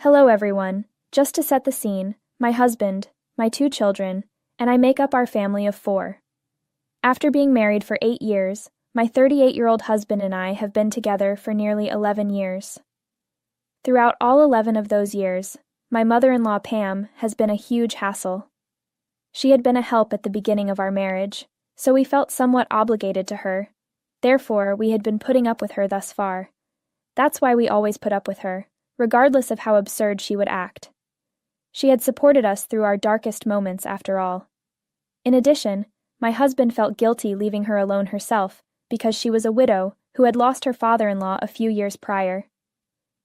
Hello everyone. Just to set the scene, my husband, my 2 children, and I make up our family of 4. After being married for 8 years, my 38-year-old husband and I have been together for nearly 11 years. Throughout all 11 of those years, my mother-in-law Pam has been a huge hassle. She had been a help at the beginning of our marriage, so we felt somewhat obligated to her. Therefore, we had been putting up with her thus far. That's why we always put up with her, regardless of how absurd she would act. She had supported us through our darkest moments, after all. In addition, my husband felt guilty leaving her alone herself because she was a widow who had lost her father-in-law a few years prior.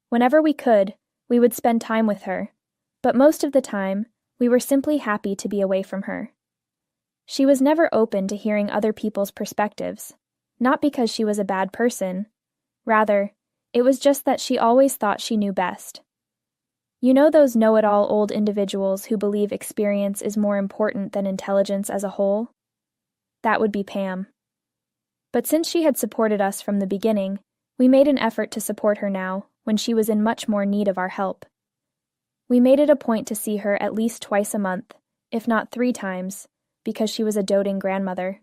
Whenever we could, we would spend time with her, but most of the time, we were simply happy to be away from her. She was never open to hearing other people's perspectives, not because she was a bad person. Rather, it was just that she always thought she knew best. You know those know-it-all old individuals who believe experience is more important than intelligence as a whole? That would be Pam. But since she had supported us from the beginning, we made an effort to support her now, when she was in much more need of our help. We made it a point to see her at least twice a month, if not 3 times, because she was a doting grandmother.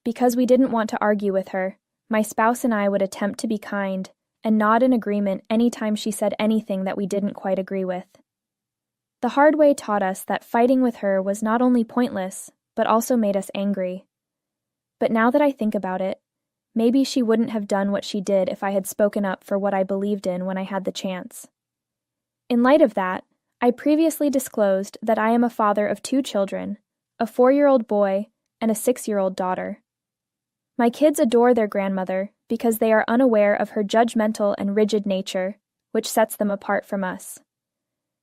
Because we didn't want to argue with her, my spouse and I would attempt to be kind and nod in agreement any time she said anything that we didn't quite agree with. The hard way taught us that fighting with her was not only pointless, but also made us angry. But now that I think about it, maybe she wouldn't have done what she did if I had spoken up for what I believed in when I had the chance. In light of that, I previously disclosed that I am a father of 2 children, a 4-year-old boy and a 6-year-old daughter. My kids adore their grandmother because they are unaware of her judgmental and rigid nature, which sets them apart from us.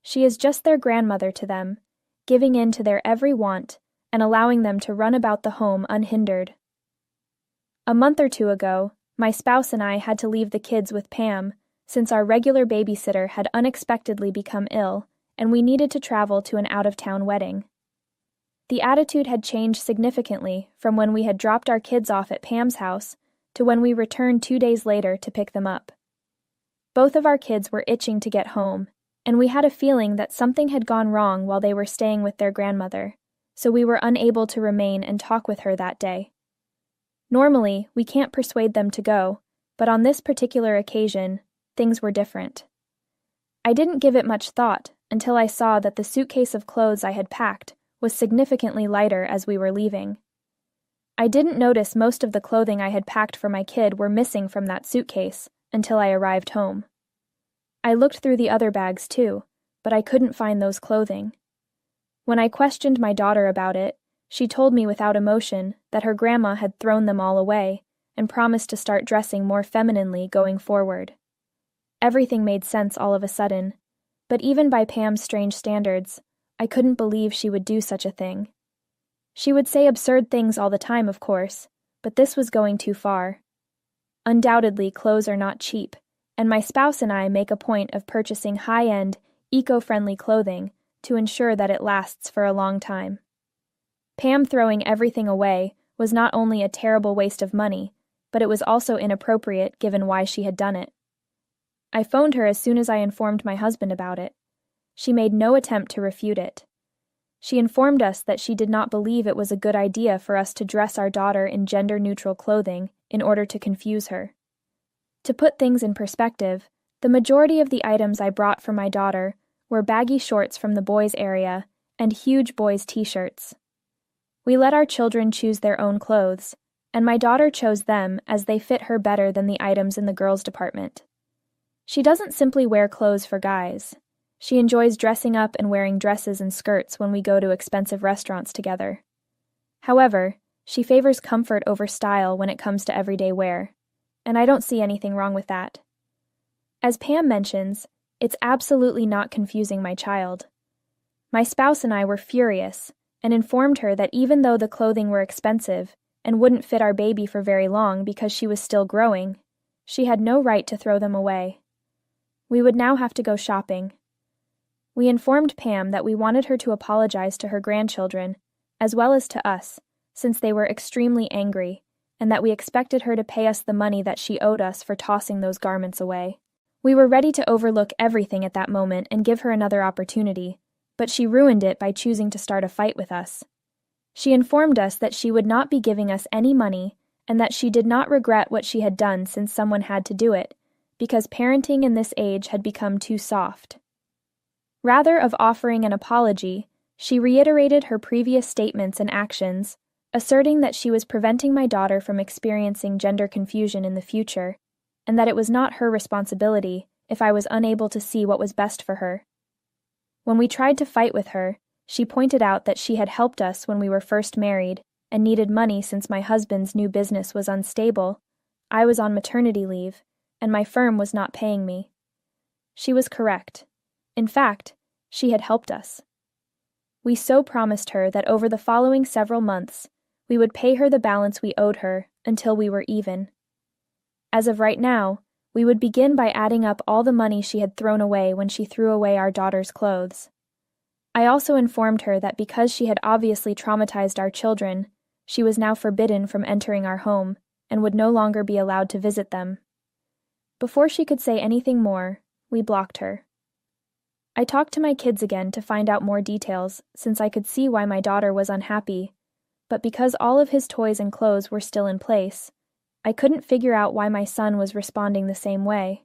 She is just their grandmother to them, giving in to their every want and allowing them to run about the home unhindered. A month or 2 ago, my spouse and I had to leave the kids with Pam since our regular babysitter had unexpectedly become ill and we needed to travel to an out-of-town wedding. The attitude had changed significantly from when we had dropped our kids off at Pam's house to when we returned 2 days later to pick them up. Both of our kids were itching to get home, and we had a feeling that something had gone wrong while they were staying with their grandmother, so we were unable to remain and talk with her that day. Normally, we can't persuade them to go, but on this particular occasion, things were different. I didn't give it much thought until I saw that the suitcase of clothes I had packed was significantly lighter as we were leaving. I didn't notice most of the clothing I had packed for my kid were missing from that suitcase until I arrived home. I looked through the other bags too, but I couldn't find those clothing. When I questioned my daughter about it, she told me without emotion that her grandma had thrown them all away and promised to start dressing more femininely going forward. Everything made sense all of a sudden, but even by Pam's strange standards, I couldn't believe she would do such a thing. She would say absurd things all the time, of course, but this was going too far. Undoubtedly, clothes are not cheap, and my spouse and I make a point of purchasing high-end, eco-friendly clothing to ensure that it lasts for a long time. Pam throwing everything away was not only a terrible waste of money, but it was also inappropriate given why she had done it. I phoned her as soon as I informed my husband about it. She made no attempt to refute it. She informed us that she did not believe it was a good idea for us to dress our daughter in gender-neutral clothing in order to confuse her. To put things in perspective, the majority of the items I brought for my daughter were baggy shorts from the boys' area and huge boys' t-shirts. We let our children choose their own clothes, and my daughter chose them as they fit her better than the items in the girls' department. She doesn't simply wear clothes for guys. She enjoys dressing up and wearing dresses and skirts when we go to expensive restaurants together. However, she favors comfort over style when it comes to everyday wear, and I don't see anything wrong with that. As Pam mentions, it's absolutely not confusing my child. My spouse and I were furious and informed her that even though the clothing were expensive and wouldn't fit our baby for very long because she was still growing, she had no right to throw them away. We would now have to go shopping. We informed Pam that we wanted her to apologize to her grandchildren, as well as to us, since they were extremely angry, and that we expected her to pay us the money that she owed us for tossing those garments away, We were ready to overlook everything at that moment and give her another opportunity, but she ruined it by choosing to start a fight with us. She informed us that she would not be giving us any money and that she did not regret what she had done since someone had to do it, because parenting in this age had become too soft. Rather of offering an apology, she reiterated her previous statements and actions, asserting that she was preventing my daughter from experiencing gender confusion in the future, and that it was not her responsibility if I was unable to see what was best for her. When we tried to fight with her, she pointed out that she had helped us when we were first married and needed money since my husband's new business was unstable, I was on maternity leave, and my firm was not paying me. She was correct. In fact, she had helped us. We so promised her that over the following several months, we would pay her the balance we owed her until we were even. As of right now, we would begin by adding up all the money she had thrown away when she threw away our daughter's clothes. I also informed her that because she had obviously traumatized our children, she was now forbidden from entering our home and would no longer be allowed to visit them. Before she could say anything more, we blocked her. I talked to my kids again to find out more details, since I could see why my daughter was unhappy, but because all of his toys and clothes were still in place, I couldn't figure out why my son was responding the same way.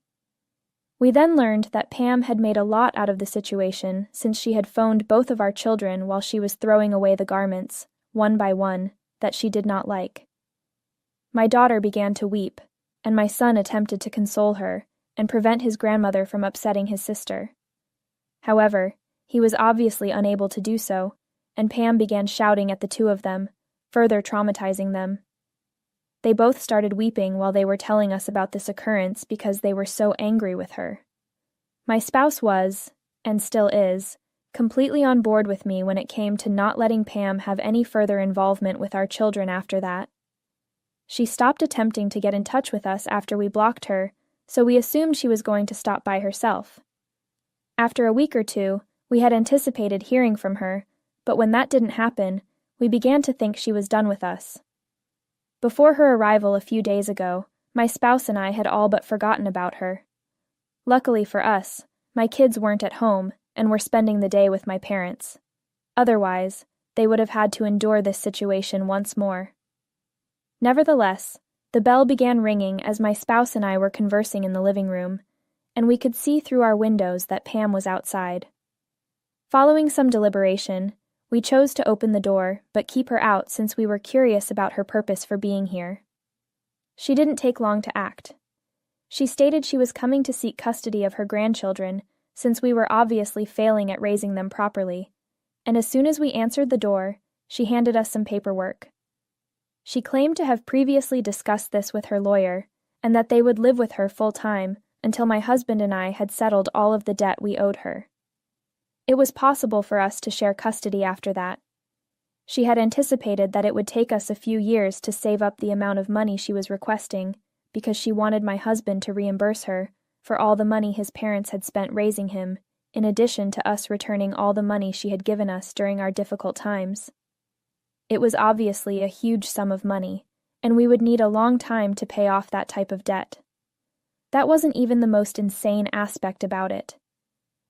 We then learned that Pam had made a lot out of the situation since she had phoned both of our children while she was throwing away the garments, one by one, that she did not like. My daughter began to weep, and my son attempted to console her and prevent his grandmother from upsetting his sister. However, he was obviously unable to do so, and Pam began shouting at the two of them, further traumatizing them. They both started weeping while they were telling us about this occurrence because they were so angry with her. My spouse was, and still is, completely on board with me when it came to not letting Pam have any further involvement with our children after that. She stopped attempting to get in touch with us after we blocked her, so we assumed she was going to stop by herself. After a week or two, we had anticipated hearing from her, but when that didn't happen, we began to think she was done with us. Before her arrival a few days ago, my spouse and I had all but forgotten about her. Luckily for us, my kids weren't at home and were spending the day with my parents. Otherwise, they would have had to endure this situation once more. Nevertheless, the bell began ringing as my spouse and I were conversing in the living room, and we could see through our windows that Pam was outside. Following some deliberation, we chose to open the door but keep her out since we were curious about her purpose for being here. She didn't take long to act. She stated she was coming to seek custody of her grandchildren since we were obviously failing at raising them properly, and as soon as we answered the door, she handed us some paperwork. She claimed to have previously discussed this with her lawyer, and that they would live with her full-time until my husband and I had settled all of the debt we owed her. It was possible for us to share custody after that. She had anticipated that it would take us a few years to save up the amount of money she was requesting because she wanted my husband to reimburse her for all the money his parents had spent raising him, in addition to us returning all the money she had given us during our difficult times. It was obviously a huge sum of money, and we would need a long time to pay off that type of debt. That wasn't even the most insane aspect about it.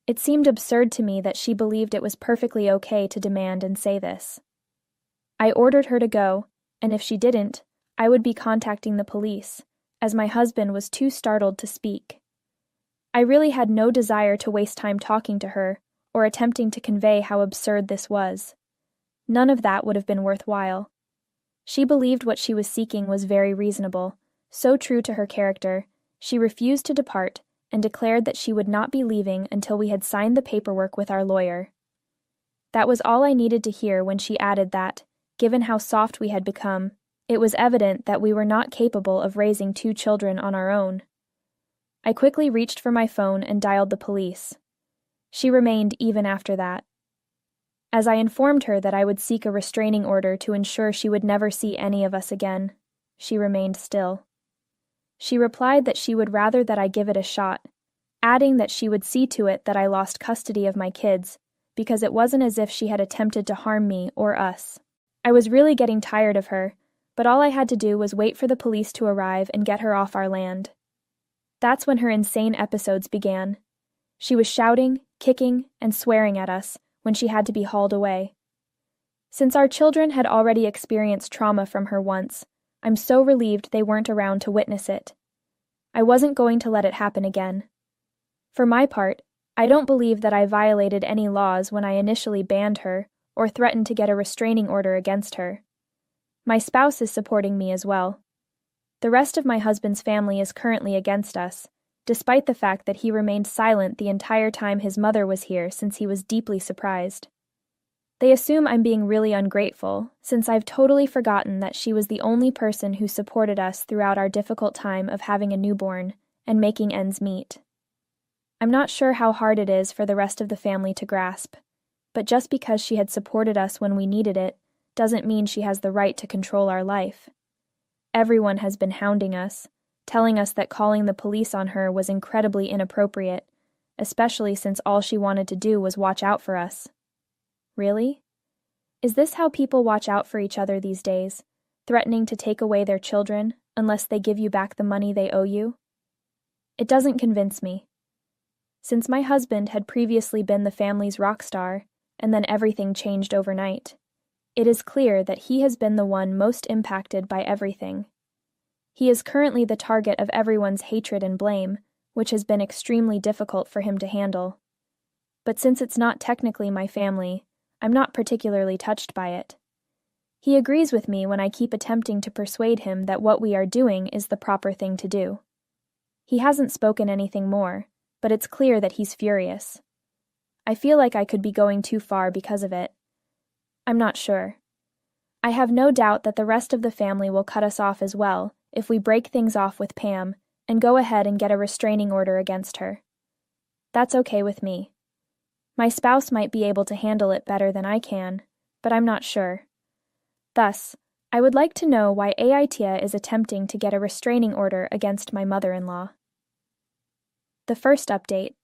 It seemed absurd to me that she believed it was perfectly okay to demand and say this. I ordered her to go, and if she didn't, I would be contacting the police, as my husband was too startled to speak. I really had no desire to waste time talking to her or attempting to convey how absurd this was. None of that would have been worthwhile. She believed what she was seeking was very reasonable, so true to her character. She refused to depart and declared that she would not be leaving until we had signed the paperwork with our lawyer. That was all I needed to hear when she added that, given how soft we had become, it was evident that we were not capable of raising 2 children on our own. I quickly reached for my phone and dialed the police. She remained even after that. As I informed her that I would seek a restraining order to ensure she would never see any of us again, she remained still. She replied that she would rather that I give it a shot, adding that she would see to it that I lost custody of my kids, because it wasn't as if she had attempted to harm me or us. I was really getting tired of her, but all I had to do was wait for the police to arrive and get her off our land. That's when her insane episodes began. She was shouting, kicking, and swearing at us when she had to be hauled away. Since our children had already experienced trauma from her once, I'm so relieved they weren't around to witness it. I wasn't going to let it happen again. For my part, I don't believe that I violated any laws when I initially banned her or threatened to get a restraining order against her. My spouse is supporting me as well. The rest of my husband's family is currently against us, despite the fact that he remained silent the entire time his mother was here since he was deeply surprised. They assume I'm being really ungrateful, since I've totally forgotten that she was the only person who supported us throughout our difficult time of having a newborn and making ends meet. I'm not sure how hard it is for the rest of the family to grasp, but just because she had supported us when we needed it doesn't mean she has the right to control our life. Everyone has been hounding us, telling us that calling the police on her was incredibly inappropriate, especially since all she wanted to do was watch out for us. Really? Is this how people watch out for each other these days, threatening to take away their children unless they give you back the money they owe you? It doesn't convince me. Since my husband had previously been the family's rock star, and then everything changed overnight, it is clear that he has been the one most impacted by everything. He is currently the target of everyone's hatred and blame, which has been extremely difficult for him to handle. But since it's not technically my family, I'm not particularly touched by it. He agrees with me when I keep attempting to persuade him that what we are doing is the proper thing to do. He hasn't spoken anything more, but it's clear that he's furious. I feel like I could be going too far because of it. I'm not sure. I have no doubt that the rest of the family will cut us off as well if we break things off with Pam and go ahead and get a restraining order against her. That's okay with me. My spouse might be able to handle it better than I can, but I'm not sure. Thus, I would like to know why Aitia is attempting to get a restraining order against my mother-in-law. The first update.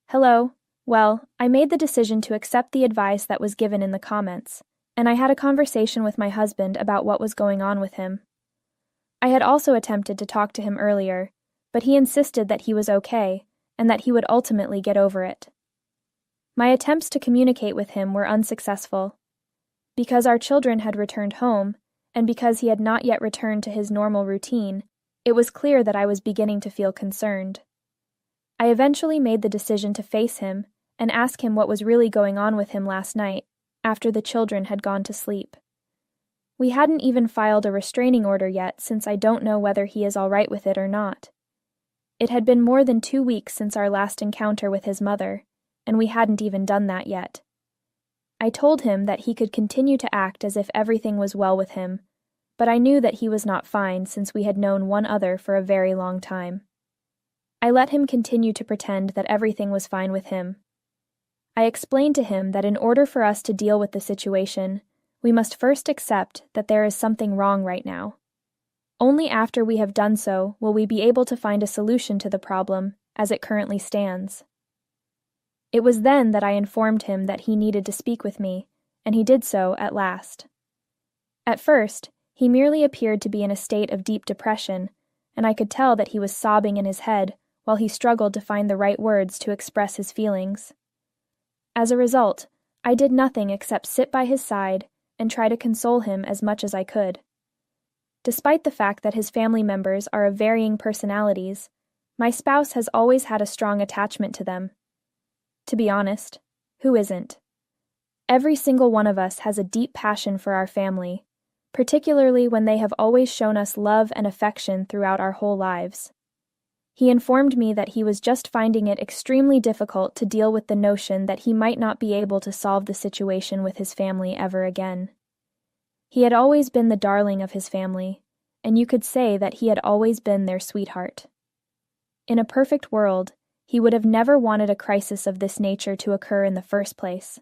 Hello. Well, I made the decision to accept the advice that was given in the comments, and I had a conversation with my husband about what was going on with him. I had also attempted to talk to him earlier, but he insisted that he was okay and that he would ultimately get over it. My attempts to communicate with him were unsuccessful. Because our children had returned home, and because he had not yet returned to his normal routine, it was clear that I was beginning to feel concerned. I eventually made the decision to face him and ask him what was really going on with him last night, after the children had gone to sleep. We hadn't even filed a restraining order yet, since I don't know whether he is all right with it or not. It had been more than 2 weeks since our last encounter with his mother, and we hadn't even done that yet. I told him that he could continue to act as if everything was well with him, but I knew that he was not fine since we had known one other for a very long time. I let him continue to pretend that everything was fine with him. I explained to him that in order for us to deal with the situation, we must first accept that there is something wrong right now. Only after we have done so will we be able to find a solution to the problem as it currently stands. It was then that I informed him that he needed to speak with me, and he did so at last. At first, he merely appeared to be in a state of deep depression, and I could tell that he was sobbing in his head while he struggled to find the right words to express his feelings. As a result, I did nothing except sit by his side and try to console him as much as I could. Despite the fact that his family members are of varying personalities, my spouse has always had a strong attachment to them. To be honest, who isn't? Every single one of us has a deep passion for our family, particularly when they have always shown us love and affection throughout our whole lives. He informed me that he was just finding it extremely difficult to deal with the notion that he might not be able to solve the situation with his family ever again. He had always been the darling of his family, and you could say that he had always been their sweetheart. In a perfect world, he would have never wanted a crisis of this nature to occur in the first place.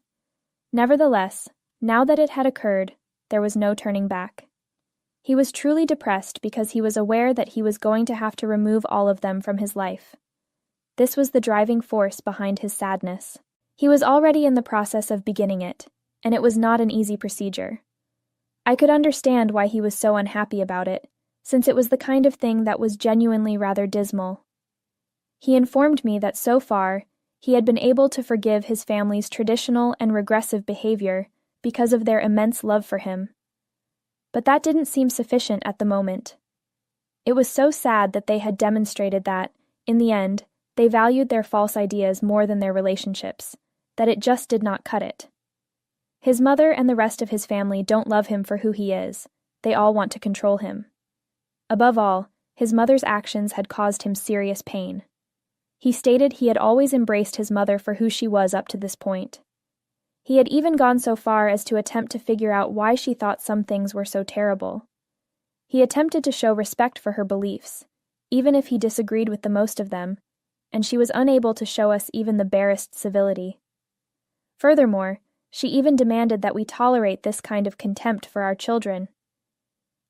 Nevertheless, now that it had occurred, there was no turning back. He was truly depressed because he was aware that he was going to have to remove all of them from his life. This was the driving force behind his sadness. He was already in the process of beginning it, and it was not an easy procedure. I could understand why he was so unhappy about it, since it was the kind of thing that was genuinely rather dismal, He informed me that so far, he had been able to forgive his family's traditional and regressive behavior because of their immense love for him. But that didn't seem sufficient at the moment. It was so sad that they had demonstrated that, in the end, they valued their false ideas more than their relationships, that it just did not cut it. His mother and the rest of his family don't love him for who he is. They all want to control him. Above all, his mother's actions had caused him serious pain. He stated he had always embraced his mother for who she was up to this point. He had even gone so far as to attempt to figure out why she thought some things were so terrible. He attempted to show respect for her beliefs, even if he disagreed with the most of them, and she was unable to show us even the barest civility. Furthermore, she even demanded that we tolerate this kind of contempt for our children.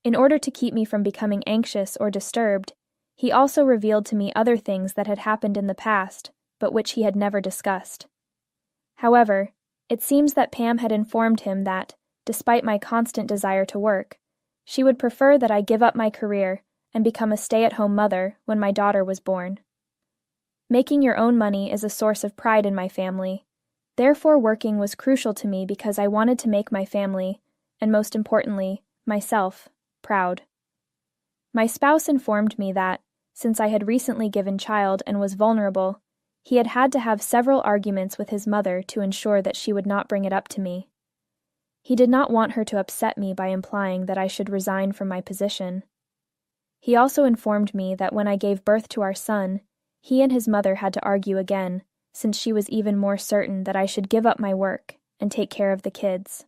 In order to keep me from becoming anxious or disturbed, he also revealed to me other things that had happened in the past, but which he had never discussed. However, it seems that Pam had informed him that, despite my constant desire to work, she would prefer that I give up my career and become a stay-at-home mother when my daughter was born. Making your own money is a source of pride in my family. Therefore, working was crucial to me because I wanted to make my family, and most importantly, myself, proud. My spouse informed me that, since I had recently given child and was vulnerable, he had had to have several arguments with his mother to ensure that she would not bring it up to me. He did not want her to upset me by implying that I should resign from my position. He also informed me that when I gave birth to our son, he and his mother had to argue again, since she was even more certain that I should give up my work and take care of the kids.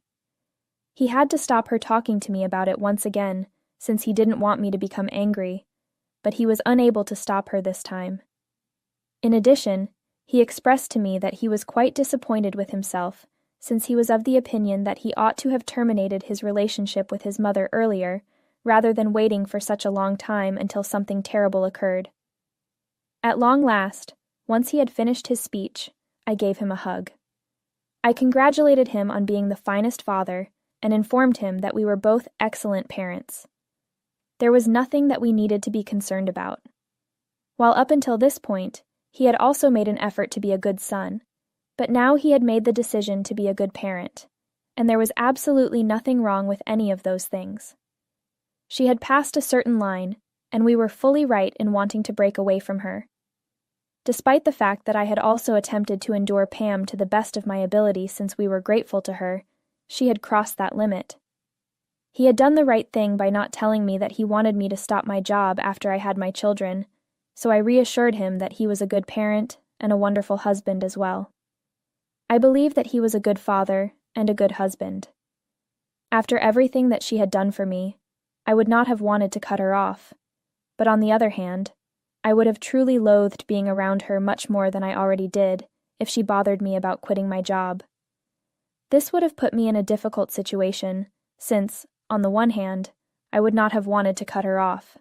He had to stop her talking to me about it once again, since he didn't want me to become angry, but he was unable to stop her this time. In addition, he expressed to me that he was quite disappointed with himself, since he was of the opinion that he ought to have terminated his relationship with his mother earlier, rather than waiting for such a long time until something terrible occurred. At long last, once he had finished his speech, I gave him a hug. I congratulated him on being the finest father and informed him that we were both excellent parents. There was nothing that we needed to be concerned about. While up until this point, he had also made an effort to be a good son, but now he had made the decision to be a good parent, and there was absolutely nothing wrong with any of those things. She had passed a certain line, and we were fully right in wanting to break away from her. Despite the fact that I had also attempted to endure Pam to the best of my ability since we were grateful to her, she had crossed that limit. He had done the right thing by not telling me that he wanted me to stop my job after I had my children, so I reassured him that he was a good parent and a wonderful husband as well. I believe that he was a good father and a good husband. After everything that she had done for me, I would not have wanted to cut her off, but on the other hand, I would have truly loathed being around her much more than I already did if she bothered me about quitting my job. This would have put me in a difficult situation, since, on the one hand, I would not have wanted to cut her off.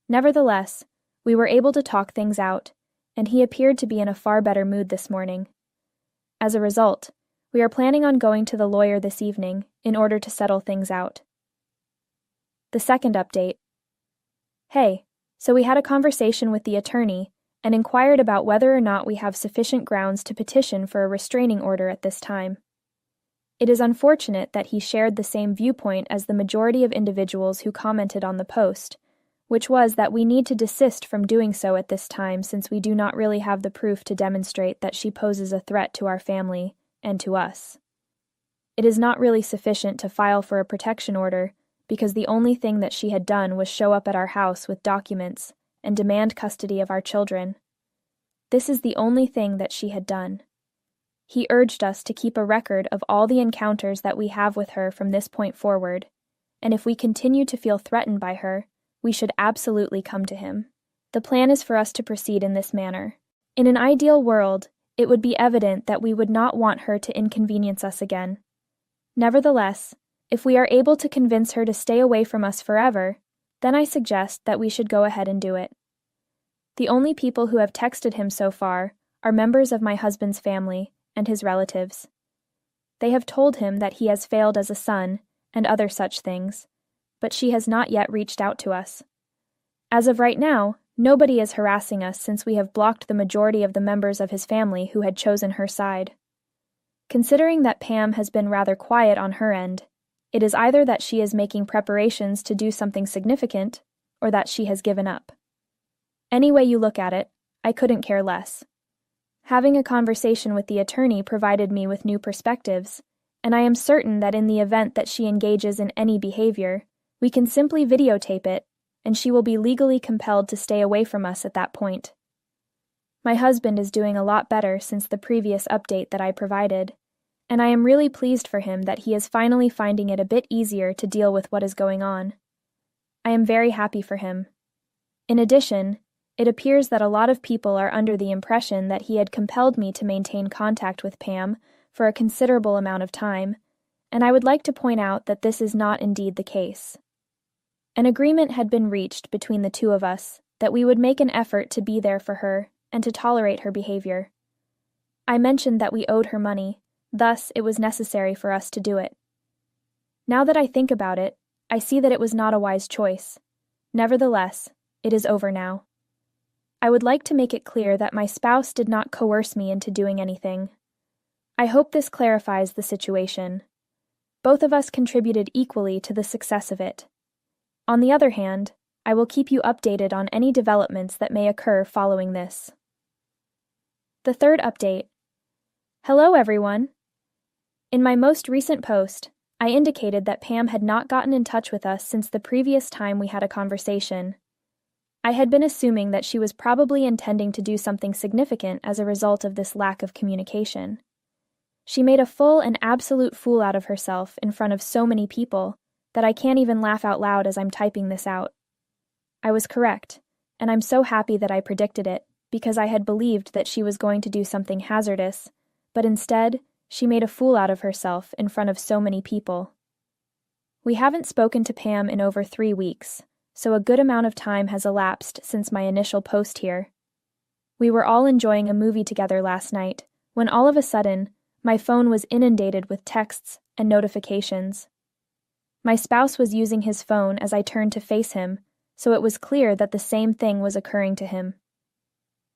Nevertheless, we were able to talk things out, and he appeared to be in a far better mood this morning. As a result, we are planning on going to the lawyer this evening in order to settle things out. The second update. Hey, so we had a conversation with the attorney and inquired about whether or not we have sufficient grounds to petition for a restraining order at this time. It is unfortunate that he shared the same viewpoint as the majority of individuals who commented on the post, which was that we need to desist from doing so at this time since we do not really have the proof to demonstrate that she poses a threat to our family and to us. It is not really sufficient to file for a protection order because the only thing that she had done was show up at our house with documents and demand custody of our children. This is the only thing that she had done. He urged us to keep a record of all the encounters that we have with her from this point forward, and if we continue to feel threatened by her, we should absolutely come to him. The plan is for us to proceed in this manner. In an ideal world, it would be evident that we would not want her to inconvenience us again. Nevertheless, if we are able to convince her to stay away from us forever, then I suggest that we should go ahead and do it. The only people who have texted him so far are members of my husband's family and his relatives. They have told him that he has failed as a son and other such things, but she has not yet reached out to us. As of right now, Nobody is harassing us since we have blocked the majority of the members of his family who had chosen her side. Considering that Pam has been rather quiet on her end, it is either that she is making preparations to do something significant, or that she has given up. Any way you look at it, I couldn't care less. Having a conversation with the attorney provided me with new perspectives, and I am certain that in the event that she engages in any behavior, we can simply videotape it, and she will be legally compelled to stay away from us at that point. My husband is doing a lot better since the previous update that I provided, and I am really pleased for him that he is finally finding it a bit easier to deal with what is going on. I am very happy for him. In addition, it appears that a lot of people are under the impression that he had compelled me to maintain contact with Pam for a considerable amount of time, and I would like to point out that this is not indeed the case. An agreement had been reached between the two of us that we would make an effort to be there for her and to tolerate her behavior. I mentioned that we owed her money, thus it was necessary for us to do it. Now that I think about it, I see that it was not a wise choice. Nevertheless, it is over now. I would like to make it clear that my spouse did not coerce me into doing anything. I hope this clarifies the situation. Both of us contributed equally to the success of it. On the other hand, I will keep you updated on any developments that may occur following this. The third update. Hello, everyone. In my most recent post, I indicated that Pam had not gotten in touch with us since the previous time we had a conversation. I had been assuming that she was probably intending to do something significant as a result of this lack of communication. She made a full and absolute fool out of herself in front of so many people that I can't even laugh out loud as I'm typing this out. I was correct, and I'm so happy that I predicted it, because I had believed that she was going to do something hazardous, but instead, she made a fool out of herself in front of so many people. We haven't spoken to Pam in over 3 weeks, so a good amount of time has elapsed since my initial post here. We were all enjoying a movie together last night, when all of a sudden, my phone was inundated with texts and notifications. My spouse was using his phone as I turned to face him, so it was clear that the same thing was occurring to him.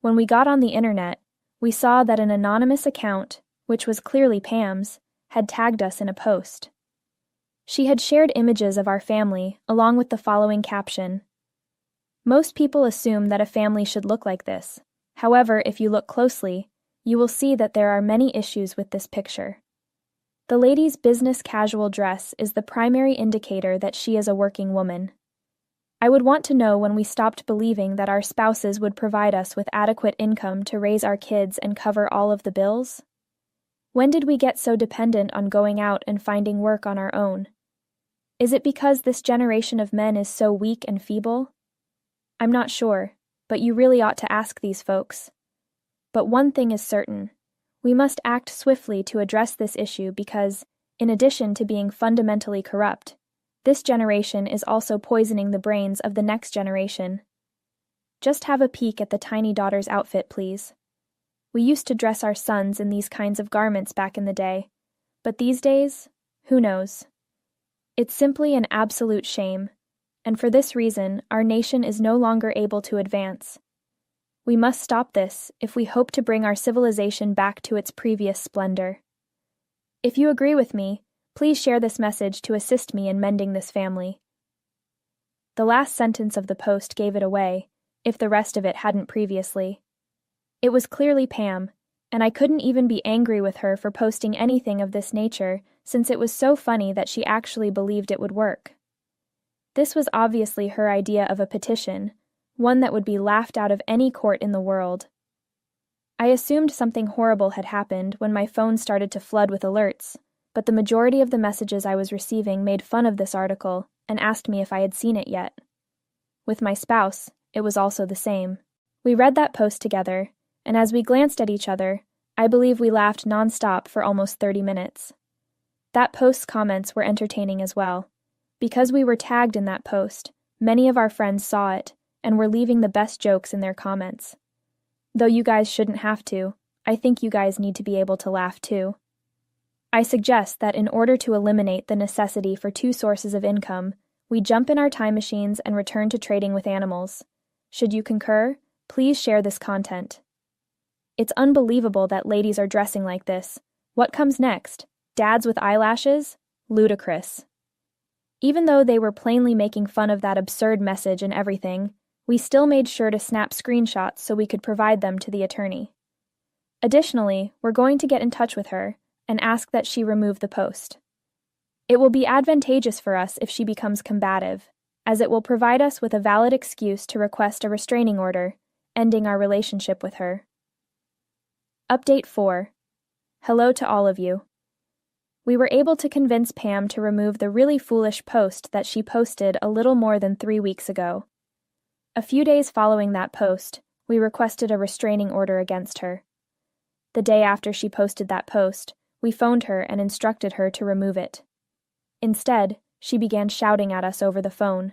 When we got on the internet, we saw that an anonymous account, which was clearly Pam's, had tagged us in a post. She had shared images of our family along with the following caption. Most people assume that a family should look like this. However, if you look closely, you will see that there are many issues with this picture. The lady's business casual dress is the primary indicator that she is a working woman. I would want to know when we stopped believing that our spouses would provide us with adequate income to raise our kids and cover all of the bills. When did we get so dependent on going out and finding work on our own? Is it because this generation of men is so weak and feeble? I'm not sure, but you really ought to ask these folks. But one thing is certain. We must act swiftly to address this issue because, in addition to being fundamentally corrupt, this generation is also poisoning the brains of the next generation. Just have a peek at the tiny daughter's outfit, please. We used to dress our sons in these kinds of garments back in the day, but these days, who knows? It's simply an absolute shame, and for this reason, our nation is no longer able to advance. We must stop this if we hope to bring our civilization back to its previous splendor. If you agree with me, please share this message to assist me in mending this family. The last sentence of the post gave it away, if the rest of it hadn't previously. It was clearly Pam, and I couldn't even be angry with her for posting anything of this nature, since it was so funny that she actually believed it would work. This was obviously her idea of a petition, one that would be laughed out of any court in the world. I assumed something horrible had happened when my phone started to flood with alerts, but the majority of the messages I was receiving made fun of this article and asked me if I had seen it yet. With my spouse, it was also the same. We read that post together, and as we glanced at each other, I believe we laughed nonstop for almost 30 minutes. That post's comments were entertaining as well. Because we were tagged in that post, many of our friends saw it, and were leaving the best jokes in their comments. Though you guys shouldn't have to, I think you guys need to be able to laugh too. I suggest that in order to eliminate the necessity for 2 sources of income, we jump in our time machines and return to trading with animals. Should you concur, please share this content. It's unbelievable that ladies are dressing like this. What comes next? Dads with eyelashes? Ludicrous. Even though they were plainly making fun of that absurd message and everything, we still made sure to snap screenshots so we could provide them to the attorney. Additionally, we're going to get in touch with her and ask that she remove the post. It will be advantageous for us if she becomes combative, as it will provide us with a valid excuse to request a restraining order, ending our relationship with her. Update 4. Hello to all of you. We were able to convince Pam to remove the really foolish post that she posted a little more than 3 weeks ago. A few days following that post, we requested a restraining order against her. The day after she posted that post, we phoned her and instructed her to remove it. Instead, she began shouting at us over the phone.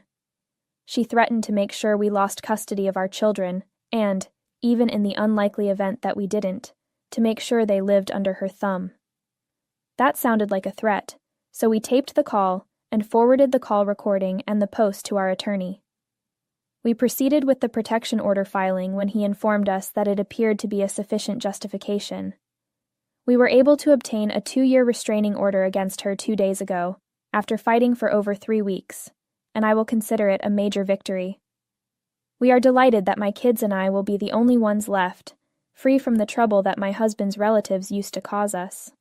She threatened to make sure we lost custody of our children and, even in the unlikely event that we didn't, to make sure they lived under her thumb. That sounded like a threat, so we taped the call and forwarded the call recording and the post to our attorney. We proceeded with the protection order filing when he informed us that it appeared to be a sufficient justification. We were able to obtain a 2-year restraining order against her 2 days ago, after fighting for over 3 weeks, and I will consider it a major victory. We are delighted that my kids and I will be the only ones left, free from the trouble that my husband's relatives used to cause us.